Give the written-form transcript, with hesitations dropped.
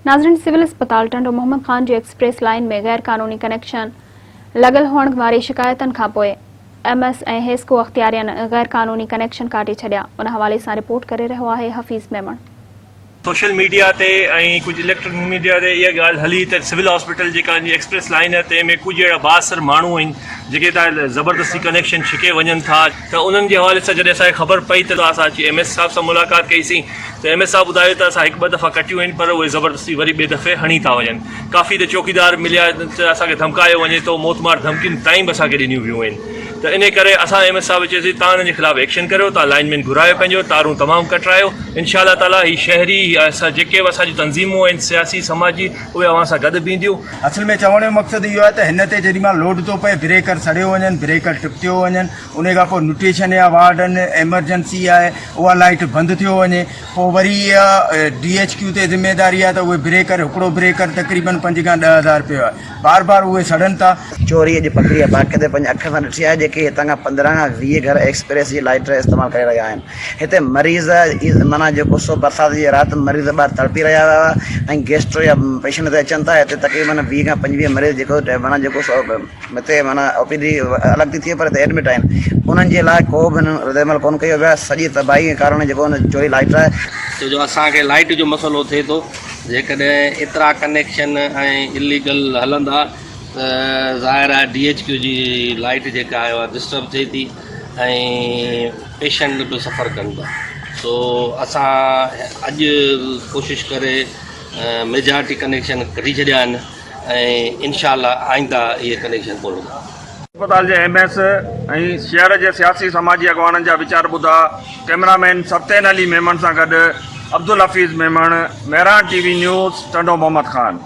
नाज़रीन, सिविल अस्पताल टंडो मोहम्मद खान जी express line में गैर कानूनी कनेक्शन लगल हुअण वारी शिकायतन खां पोइ MS ऐं हेस्को अख्तियारियन गैर कानूनी कनेक्शन काटे छॾिया। उन हवाले सां रिपोर्ट करे रहियो आहे हफ़ीज़ मेमण। सोशल मीडिया ते कुछ इलेक्ट्रॉनिक मीडिया ते इहा ॻाल्हि हली त सिविल हॉस्पिटल जेका एक्सप्रेस लाइन आहे तंहिंमें कुछ अहिड़ा बासर माण्हू आहिनि जेके त ज़बरदस्ती कनेक्शन छिके वञनि था। त उन्हनि जे हवाले सां जॾहिं असांखे ख़बर पई त असां अची MS साहब सां मुलाक़ात कईसीं त MS साहब ॿुधायो त असां हिकु ॿ दफ़ा कटियूं आहिनि पर उहे ज़बरदस्ती वरी ॿिए दफ़े हणी था वञनि। काफ़ी त चौकीदार मिलिया त असांखे धमकायो वञे थो, मोतमार धमकियुनि ताईं बि असांखे ॾिनियूं वियूं आहिनि। त इन करे असां MS साहब चयोसीं तव्हां हिननि जे ख़िलाफ़ु एक्शन करियो, तव्हां लाइनमैन घुरायो, पंहिंजो तारूं तमामु कटरायो। इंशाअल्लाह ताला ही शहरी असां जेके बि असांजी तंज़ीमूं आहिनि सियासी समाजी उहे अवां सां गॾु बीहंदियूं। असल में चवण जो मक़सदु इहो आहे त हिन ते जेॾी महिल लोड थो पए ब्रेकर सड़ियो वञनि, ब्रेकर टिपटियो वञनि, उन खां पोइ न्यूट्रिशन या वार्डन एमरजेंसी आहे उहा लाइट बंदि थियो वञे, पोइ वरी इहा DHQ ते ज़िम्मेदारी आहे त उहे ब्रेकर हिकिड़ो ब्रेकर तक़रीबन 5 खां 10,000 रुपयो आहे, बार बार उहे सड़नि था। चोरी जी पकड़ी आहे बाक़ाइदे पंहिंजे अख सां ॾिठी आहे जेके हितां खां 15 खां 20 घर एक्सप्रेस जी लाइट इस्तेमालु करे रहिया आहिनि। हिते मरीज़ माना जेको सो बरसाति जी राति मरीज़ ॿाहिरि तड़पी रहिया हुआ ऐं गेस्ट्रो या पेशेंट ते अचनि था। हिते तक़रीबन 20 खां 25 मरीज़ जेको माना जेको हिते माना OPD अलॻि थी थिए पर हिते एडमिट आहिनि, उन्हनि जे लाइ को बि रदमल कोन कयो वियो आहे। सॼी तबाही जे कारण जेको चोरी लाइट आहे छो जो असांखे लाइट जो मसइलो थिए थो, जेकॾहिं एतिरा कनेक्शन ऐं इलीगल हलंदा त ज़ाहिर आहे DHQ जी लाइट जेका आहे उहा डिस्टर्ब थिए थी ऐं पेशेंट बि सफ़र कनि था। सो असां अॼु कोशिशि करे मेजॉरिटी कनेक्शन कढी छॾिया आहिनि ऐं इंशाअल्लाह आईंदा इहे कनेक्शन खोलंदा। अस्पताल जे MS ऐं शहर जे सियासी समाजी अॻवाननि जा वीचार ॿुधा। कैमरामैन सफ़्तेन अली मेमण सां गॾु अब्दुल हफ़ीज़ मेमण, मेहरान TV न्यूज़, टंडो मोहम्मद खान।